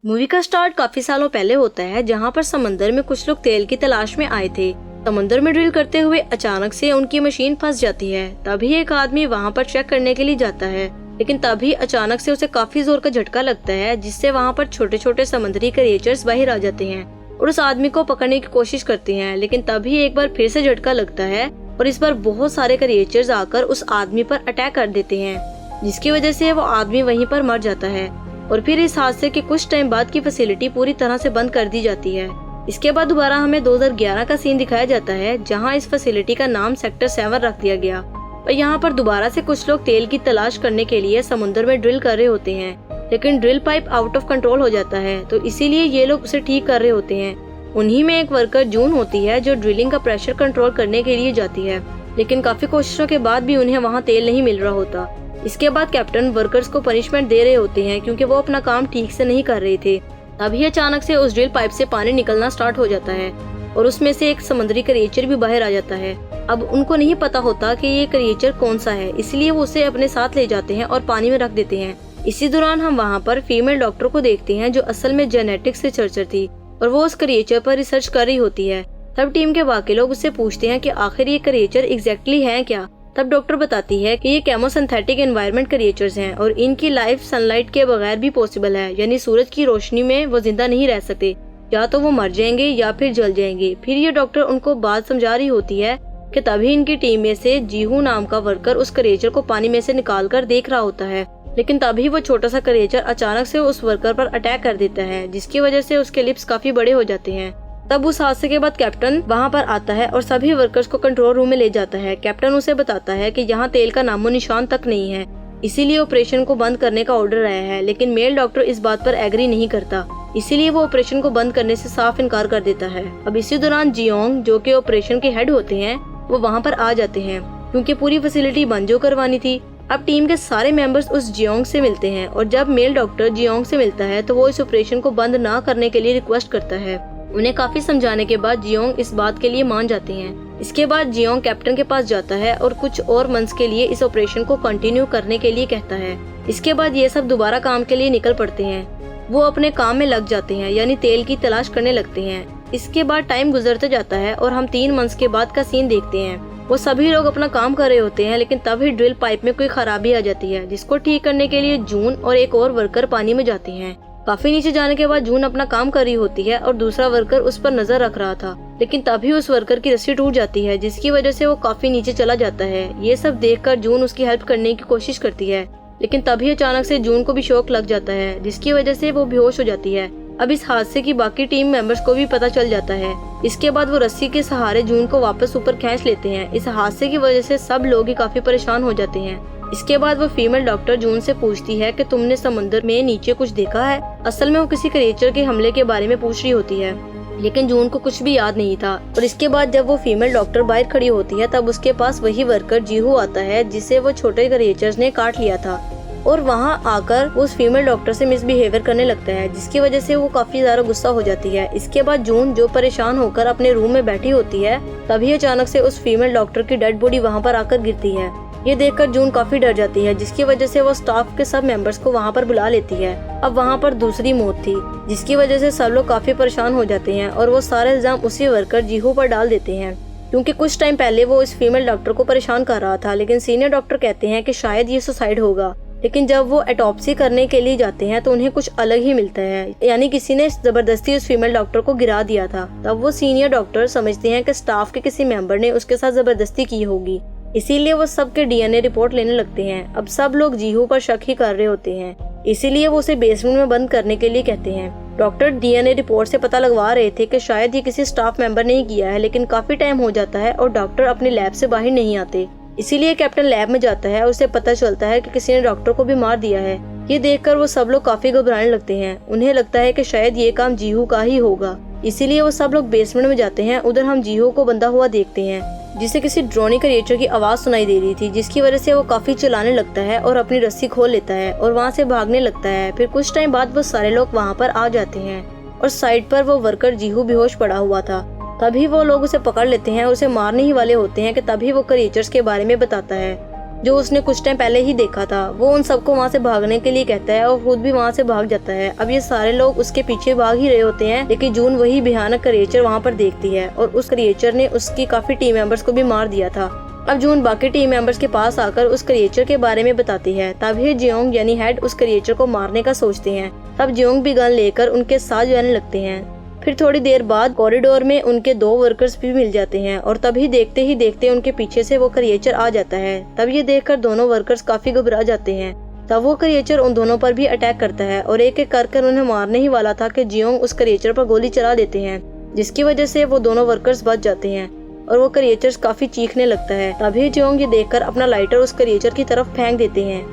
Movie का start काफी सालों पहले होता है, जहाँ पर समंदर में कुछ लोग तेल की तलाश में आए थे। समंदर में ड्रिल करते हुए अचानक से उनकी मशीन फंस जाती है। तभी एक आदमी वहाँ पर चेक करने के लिए जाता है, लेकिन तभी अचानक से उसे काफी जोर का झटका लगता है, जिससे वहाँ पर छोटे छोटे समुद्री क्रिएचर्स बाहर आ जाते हैं और उस आदमी को पकड़ने की कोशिश करते हैं। लेकिन तभी एक बार फिर से झटका लगता है और इस बार बहुत सारे क्रिएचर्स आकर उस आदमी पर अटैक कर देते हैं, जिसकी वजह से वो आदमी वहीं पर मर जाता है। और फिर इस हादसे के कुछ टाइम बाद की फैसिलिटी पूरी तरह से बंद कर दी जाती है। इसके बाद दोबारा हमें 2011 का सीन दिखाया जाता है, जहां इस फैसिलिटी का नाम सेक्टर 7 रख दिया गया। और यहाँ पर दोबारा से कुछ लोग तेल की तलाश करने के लिए समुद्र में ड्रिल कर रहे होते हैं, लेकिन drill pipe out of control हो जाता है, तो इसीलिए ये लोग उसे ठीक कर रहे होते हैं। उन्हीं में एक वर्कर जून होती है, जो ड्रिलिंग का प्रेशर कंट्रोल करने के लिए जाती है, लेकिन काफी कोशिशों के बाद भी उन्हें वहाँ तेल नहीं मिल रहा होता। इसके बाद कैप्टन वर्कर्स को पनिशमेंट दे रहे होते हैं, क्योंकि वो अपना काम ठीक से नहीं कर रहे थे। तभी अचानक से उस ड्रिल पाइप से पानी निकलना स्टार्ट हो जाता है और उसमें से एक समुद्री क्रिएचर भी बाहर आ जाता है। अब उनको नहीं पता होता कि ये क्रिएचर कौन सा है, इसलिए वो उसे अपने साथ ले जाते हैं और पानी में रख देते हैं। इसी दौरान हम वहाँ पर फीमेल डॉक्टर को देखते हैं, जो असल में जेनेटिक्स रिसर्चर थी और वो उस क्रिएचर पर रिसर्च कर रही होती है। तब टीम के बाकी लोग उससे पूछते हैं कि आखिर ये क्रिएचर एग्जैक्टली है क्या। तब डॉक्टर बताती है कि ये केमोसिंथेटिक एनवायरनमेंट क्रिएचर्स हैं और इनकी लाइफ सनलाइट के बगैर भी पॉसिबल है, यानी सूरज की रोशनी में वो जिंदा नहीं रह सकते, या तो वो मर जाएंगे या फिर जल जाएंगे। फिर ये डॉक्टर उनको बात समझा रही होती है कि तभी इनकी टीम में से जीहू नाम का वर्कर उस क्रिएचर को पानी में से निकाल कर देख रहा होता है, लेकिन तभी वो छोटा सा क्रिएचर अचानक से उस वर्कर पर अटैक कर देता है, जिसकी वजह से उसके लिप्स काफी बड़े हो जाते हैं। तब उस हादसे के बाद कैप्टन वहाँ पर आता है और सभी वर्कर्स को कंट्रोल रूम में ले जाता है। कैप्टन उसे बताता है कि यहाँ तेल का नामो निशान तक नहीं है, इसीलिए ऑपरेशन को बंद करने का ऑर्डर आया है। लेकिन मेल डॉक्टर इस बात पर एग्री नहीं करता, इसीलिए वो ऑपरेशन को बंद करने से साफ इनकार कर देता है। अब इसी दौरान जियोंग, जो कि ऑपरेशन के हेड होते हैं, वो वहाँ पर आ जाते हैं, क्योंकि पूरी फैसिलिटी बंद जो करवानी थी। अब टीम के सारे मेंबर्स उस जियोंग से मिलते हैं और जब मेल डॉक्टर जियोंग से मिलता है तो वो इस ऑपरेशन को बंद ना करने के लिए रिक्वेस्ट करता है। उन्हें काफी समझाने के बाद जियोंग इस बात के लिए मान जाते हैं। इसके बाद जियोंग कैप्टन के पास जाता है और कुछ और मंथ्स के लिए इस ऑपरेशन को कंटिन्यू करने के लिए कहता है। इसके बाद ये सब दोबारा काम के लिए निकल पड़ते हैं। वो अपने काम में लग जाते हैं, यानी तेल की तलाश करने लगते हैं। इसके बाद टाइम गुजरता जाता है और हम 3 मंथ्स के बाद का सीन देखते हैं। वो सभी लोग अपना काम कर रहे होते हैं, लेकिन तभी ड्रिल पाइप में कोई खराबी आ जाती है, जिसको ठीक करने के लिए जून और एक और वर्कर पानी में जाते हैं। काफी नीचे जाने के बाद जून अपना काम कर रही होती है और दूसरा वर्कर उस पर नजर रख रहा था, लेकिन तभी उस वर्कर की रस्सी टूट जाती है, जिसकी वजह से वो काफी नीचे चला जाता है। ये सब देखकर जून उसकी हेल्प करने की कोशिश करती है, लेकिन तभी अचानक से जून को भी शॉक लग जाता है, जिसकी वजह से वो बेहोश हो जाती है। अब इस हादसे की बाकी टीम मेंबर्स को भी पता चल जाता है। इसके बाद वो रस्सी के सहारे जून को वापस ऊपर खींच लेते हैं। इस हादसे की वजह से सब लोग ही काफी परेशान हो जाते हैं। इसके बाद वो फीमेल डॉक्टर जून से पूछती है कि तुमने समुद्र में नीचे कुछ देखा है। असल में वो किसी क्रिएचर के हमले के बारे में पूछ रही होती है, लेकिन जून को कुछ भी याद नहीं था। और इसके बाद जब वो फीमेल डॉक्टर बाहर खड़ी होती है, तब उसके पास वही वर्कर जीहू आता है, जिसे वो छोटे क्रिएचर्स ने काट लिया था, और वहाँ आकर उस फीमेल डॉक्टर से मिसबिहेवियर करने लगता है, जिसकी वजह से वो काफी ज्यादा गुस्सा हो जाती है। इसके बाद जून, जो परेशान होकर अपने रूम में बैठी होती है, तभी अचानक से उस फीमेल डॉक्टर की डेड बॉडी वहाँ पर आकर गिरती है। ये देखकर जून काफी डर जाती है, जिसकी वजह से वो स्टाफ के सब मेंबर्स को वहाँ पर बुला लेती है। अब वहाँ पर दूसरी मौत थी, जिसकी वजह से सब लोग काफी परेशान हो जाते हैं और वो सारे इल्जाम उसी वर्कर जीहू पर डाल देते हैं, क्योंकि कुछ टाइम पहले वो इस फीमेल डॉक्टर को परेशान कर रहा था। लेकिन सीनियर डॉक्टर कहते हैं कि शायद ये सुसाइड होगा, लेकिन जब वो ऑटोप्सी करने के लिए जाते हैं तो उन्हें कुछ अलग ही मिलता है, यानी किसी ने जबरदस्ती उस फीमेल डॉक्टर को गिरा दिया था। तब वो सीनियर डॉक्टर समझते हैं कि स्टाफ के किसी मेंबर ने उसके साथ जबरदस्ती की होगी, इसीलिए वो सबके डीएनए रिपोर्ट लेने लगते हैं। अब सब लोग जीहू पर शक ही कर रहे होते हैं, इसीलिए वो उसे बेसमेंट में बंद करने के लिए कहते हैं। डॉक्टर डीएनए रिपोर्ट से पता लगवा रहे थे कि शायद ये किसी स्टाफ मेंबर ने ही किया है, लेकिन काफी टाइम हो जाता है और डॉक्टर अपने लैब से बाहर नहीं आते। इसीलिए कैप्टन लैब में जाता है और उसे पता चलता है कि किसी ने डॉक्टर को भी मार दिया है। ये देखकर वो सब लोग काफी घबराने लगते हैं। उन्हें लगता है कि शायद ये काम जीहू का ही होगा, इसीलिए वो सब लोग बेसमेंट में जाते हैं। उधर हम जीहू को बंधा हुआ देखते हैं, जिसे किसी ड्रोनी क्रिएचर की आवाज सुनाई दे रही थी, जिसकी वजह से वो काफी चिल्लाने लगता है और अपनी रस्सी खोल लेता है और वहाँ से भागने लगता है। फिर कुछ टाइम बाद वो सारे लोग वहाँ पर आ जाते हैं और साइड पर वो वर्कर जीहू बेहोश पड़ा हुआ था। तभी वो लोग उसे पकड़ लेते हैं और उसे मारने ही वाले होते हैं कि तभी वो क्रिएचर्स के बारे में बताता है जो उसने कुछ टाइम पहले ही देखा था। वो उन सबको वहाँ से भागने के लिए कहता है और खुद भी वहाँ से भाग जाता है। अब ये सारे लोग उसके पीछे भाग ही रहे होते हैं, लेकिन जून वही भयानक क्रिएचर वहाँ पर देखती है और उस क्रिएचर ने उसकी काफी टीम मेंबर्स को भी मार दिया था। अब जून बाकी टीम मेंबर्स के पास आकर उस क्रिएचर के बारे में बताती है। तभी जियोंग यानी हेड उस क्रिएचर को मारने का सोचते हैं। तब जियोंग भी गन लेकर उनके साथ जाने लगते हैं। फिर थोड़ी देर बाद कॉरिडोर में उनके 2 वर्कर्स भी मिल जाते हैं और तभी देखते ही देखते उनके पीछे से वो क्रिएचर आ जाता है। तब ये देखकर दोनों वर्कर्स काफी घबरा जाते हैं। तब वो क्रिएचर उन दोनों पर भी अटैक करता है और एक एक कर उन्हें मारने ही वाला था कि जियोंग उस क्रिएचर पर गोली चला देते हैं, जिसकी वजह से वो दोनों वर्कर्स बच जाते हैं और वो क्रिएचर काफी चीखने लगता है। तभी जियोंग ये देखकर अपना लाइटर उस क्रिएचर की तरफ फेंक देते हैं,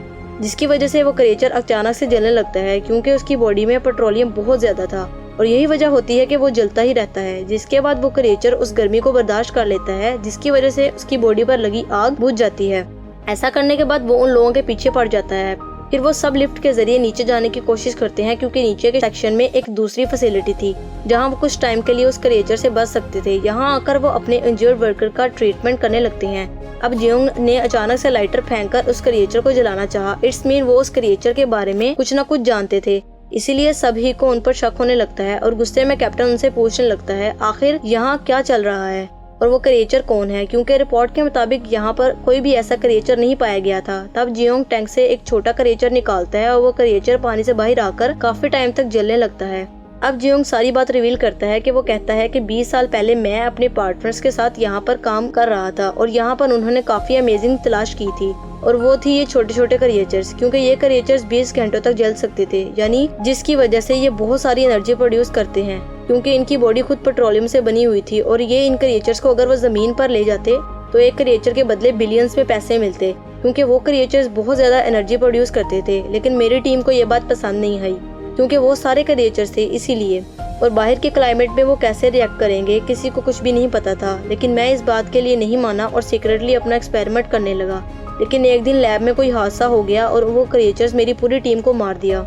जिसकी वजह से वो क्रिएचर अचानक से जलने लगता है क्योंकि उसकी बॉडी में पेट्रोलियम बहुत ज्यादा था और यही वजह होती है कि वो जलता ही रहता है। जिसके बाद वो क्रिएचर उस गर्मी को बर्दाश्त कर लेता है, जिसकी वजह से उसकी बॉडी पर लगी आग बुझ जाती है। ऐसा करने के बाद वो उन लोगों के पीछे पड़ जाता है। फिर वो सब लिफ्ट के जरिए नीचे जाने की कोशिश करते हैं क्योंकि नीचे के सेक्शन में एक दूसरी फैसिलिटी थी जहां वो कुछ टाइम के लिए उस क्रिएचर से बच सकते थे। यहाँ आकर वो अपने इंजर्ड वर्कर का ट्रीटमेंट करने लगते हैं। अब जियोंग ने अचानक से लाइटर फेंककर उस क्रिएचर को जलाना चाहा। इट्स मीन वो उस क्रिएचर के बारे में कुछ न कुछ जानते थे, इसीलिए सभी को उन पर शक होने लगता है और गुस्से में कैप्टन उनसे पूछने लगता है आखिर यहाँ क्या चल रहा है और वो क्रिएचर कौन है, क्योंकि रिपोर्ट के मुताबिक यहाँ पर कोई भी ऐसा क्रिएचर नहीं पाया गया था। तब जियोंग टैंक से एक छोटा क्रिएचर निकालता है और वो क्रिएचर पानी से बाहर आकर काफी टाइम तक जलने लगता है। अब जियोंग सारी बात रिवील करता है कि वो कहता है कि 20 साल पहले मैं अपने पार्टनर्स के साथ यहाँ पर काम कर रहा था और यहाँ पर उन्होंने काफी अमेजिंग तलाश की थी और वो थी ये छोटे छोटे क्रिएचर्स, क्योंकि ये क्रिएचर्स 20 घंटों तक जल सकते थे, यानी जिसकी वजह से ये बहुत सारी एनर्जी प्रोड्यूस करते हैं क्योंकि इनकी बॉडी खुद पेट्रोलियम से बनी हुई थी। और ये इन क्रिएचर्स को अगर वो जमीन पर ले जाते तो एक क्रिएचर के बदले बिलियंस में पैसे मिलते, क्योंकि वो क्रिएचर्स बहुत ज्यादा एनर्जी प्रोड्यूस करते थे। लेकिन मेरी टीम को ये बात पसंद नहीं आई क्योंकि वो सारे क्रिएचर्स थे इसीलिए, और बाहर के क्लाइमेट में वो कैसे रिएक्ट करेंगे किसी को कुछ भी नहीं पता था। लेकिन मैं इस बात के लिए नहीं माना और सीक्रेटली अपना एक्सपेरिमेंट करने लगा। लेकिन एक दिन लैब में कोई हादसा हो गया और वो क्रिएचर्स मेरी पूरी टीम को मार दिया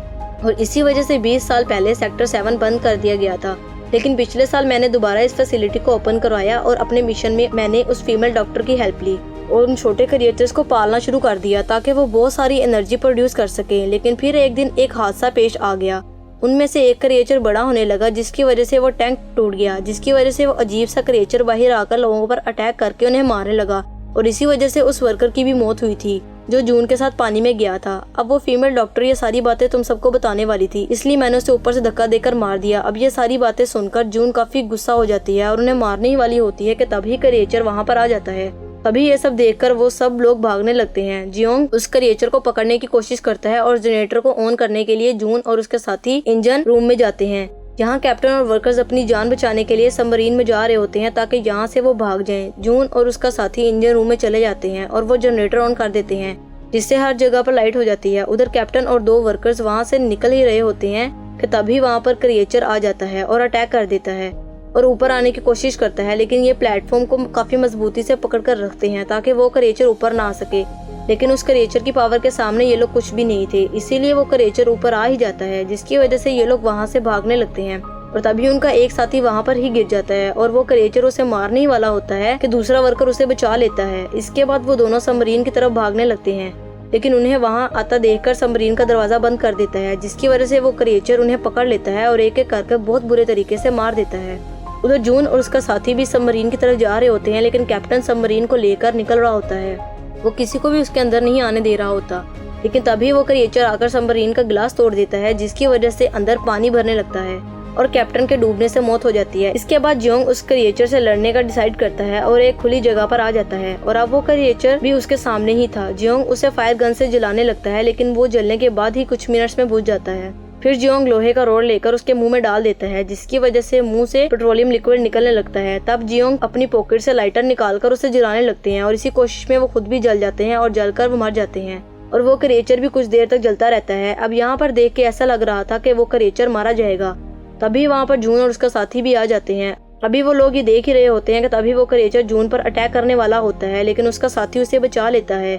और इसी वजह से 20 साल पहले सेक्टर 7 बंद कर दिया गया था। लेकिन पिछले साल मैंने दोबारा इस फैसिलिटी को ओपन करवाया और अपने मिशन में मैंने उस फीमेल डॉक्टर की हेल्प ली और उन छोटे क्रिएचर्स को पालना शुरू कर दिया ताकि वो बहुत सारी एनर्जी प्रोड्यूस कर सके। लेकिन फिर एक दिन एक हादसा पेश आ गया। उनमें से एक क्रिएचर बड़ा होने लगा, जिसकी वजह से वो टैंक टूट गया, जिसकी वजह से वो अजीब सा क्रिएचर बाहर आकर लोगों पर अटैक करके उन्हें मारने लगा और इसी वजह से उस वर्कर की भी मौत हुई थी जो जून के साथ पानी में गया था। अब वो फीमेल डॉक्टर ये सारी बातें तुम सबको बताने वाली थी, इसलिए मैंने उसे ऊपर से धक्का देकर मार दिया। अब ये सारी बातें सुनकर जून काफी गुस्सा हो जाती है और उन्हें मारने ही वाली होती है कि तभी क्रिएचर वहाँ पर आ जाता है। तभी ये सब देखकर वो सब लोग भागने लगते हैं। जियोंग उस क्रिएचर को पकड़ने की कोशिश करता है और जनरेटर को ऑन करने के लिए जून और उसके साथी इंजन रूम में जाते हैं। यहाँ कैप्टन और वर्कर्स अपनी जान बचाने के लिए सबमरीन में जा रहे होते हैं ताकि यहाँ से वो भाग जाएं। जून और उसका साथी इंजन रूम में चले जाते हैं और वो जनरेटर ऑन कर देते हैं, जिससे हर जगह पर लाइट हो जाती है। उधर कैप्टन और 2 वर्कर्स वहाँ से निकल ही रहे होते हैं कि तभी वहाँ पर क्रिएचर आ जाता है और अटैक कर देता है और ऊपर आने की कोशिश करता है। लेकिन ये प्लेटफॉर्म को काफी मजबूती से पकड़ कर रखते हैं ताकि वो क्रिएचर ऊपर ना आ सके। लेकिन उस क्रिएचर की पावर के सामने ये लोग कुछ भी नहीं थे, इसीलिए वो क्रिएचर ऊपर आ ही जाता है, जिसकी वजह से ये लोग वहाँ से भागने लगते हैं। और तभी उनका एक साथी वहाँ पर ही गिर जाता है और वो क्रिएचर उसे मारने ही वाला होता है कि दूसरा वर्कर उसे बचा लेता है। इसके बाद वो दोनों सबमरीन की तरफ भागने लगते हैं, लेकिन उन्हें वहाँ आता देखकर सबमरीन का दरवाजा बंद कर देता है, जिसकी वजह से वो क्रिएचर उन्हें पकड़ लेता है और एक एक करके बहुत बुरे तरीके से मार देता है। उधर जून और उसका साथी भी सबमरीन की तरफ जा रहे होते हैं, लेकिन कैप्टन सबमरीन को लेकर निकल रहा होता है। वो किसी को भी उसके अंदर नहीं आने दे रहा होता। लेकिन तभी वो क्रिएचर आकर सबमरीन का गिलास तोड़ देता है, जिसकी वजह से अंदर पानी भरने लगता है और कैप्टन के डूबने से मौत हो जाती है। इसके बाद जियोंग उस क्रिएचर से लड़ने का डिसाइड करता है और एक खुली जगह पर आ जाता है और अब वो क्रिएचर भी उसके सामने ही था। जियोंग उसे फायर गन से जलाने लगता है, लेकिन वो जलने के बाद ही कुछ मिनट्स में बुझ जाता है। फिर जियोंग लोहे का रोड लेकर उसके मुंह में डाल देता है, जिसकी वजह से मुंह से पेट्रोलियम लिक्विड निकलने लगता है। तब जियोंग अपनी पॉकेट से लाइटर निकालकर उसे जलाने लगते हैं और इसी कोशिश में वो खुद भी जल जाते हैं और जलकर वो मर जाते हैं और वो क्रिएचर भी कुछ देर तक जलता रहता है। अब यहाँ पर देख के ऐसा लग रहा था कि वो क्रिएचर मारा जाएगा। तभी वहाँ पर जून और उसका साथी भी आ जाते हैं। अभी वो लोग ये देख ही रहे होते हैं कि तभी वो क्रिएचर जून पर अटैक करने वाला होता है, लेकिन उसका साथी उसे बचा लेता है।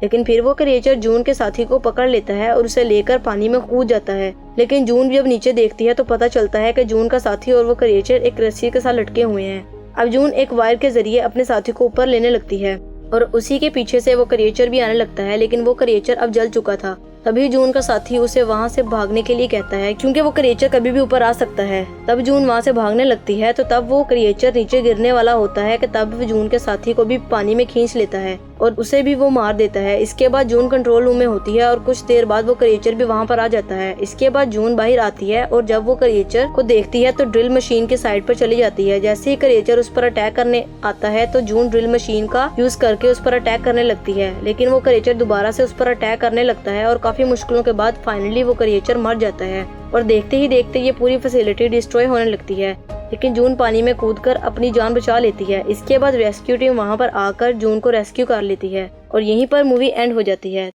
लेकिन फिर वो क्रिएचर जून के साथी को पकड़ लेता है और उसे लेकर पानी में कूद जाता है। लेकिन जून जब नीचे देखती है तो पता चलता है कि जून का साथी और वो क्रिएचर एक रस्सी के साथ लटके हुए हैं। अब जून एक वायर के जरिए अपने साथी को ऊपर लेने लगती है, और उसी के पीछे से वो क्रिएचर भी आने लगता है, लेकिन वो क्रिएचर अब जल चुका था। तभी जून का साथी उसे वहाँ से भागने के लिए कहता है, क्योंकि वो क्रिएचर कभी भी ऊपर आ सकता है। तब जून वहाँ से भागने लगती है तो तब वो क्रिएचर नीचे गिरने वाला होता है कि तब जून के साथी को भी पानी में खींच लेता है और उसे भी वो मार देता है। इसके बाद जून कंट्रोल रूम में होती है और कुछ देर बाद वो क्रिएचर भी वहाँ पर आ जाता है। इसके बाद जून बाहर आती है और जब वो क्रिएचर को देखती है तो ड्रिल मशीन के साइड पर चली जाती है। जैसे ही क्रिएचर उस पर अटैक करने आता है तो जून ड्रिल मशीन का यूज करके उस पर अटैक करने लगती है, लेकिन वो क्रिएचर दोबारा से उस पर अटैक करने लगता है और काफी मुश्किलों के बाद फाइनली वो क्रिएचर मर जाता है और देखते ही देखते ये पूरी फैसिलिटी डिस्ट्रॉय होने लगती है। लेकिन जून पानी में कूदकर अपनी जान बचा लेती है। इसके बाद रेस्क्यू टीम वहाँ पर आकर जून को रेस्क्यू कर लेती है और यहीं पर मूवी एंड हो जाती है।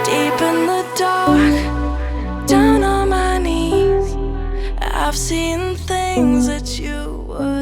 Deep in the dark, down on my knees, I've seen things that you would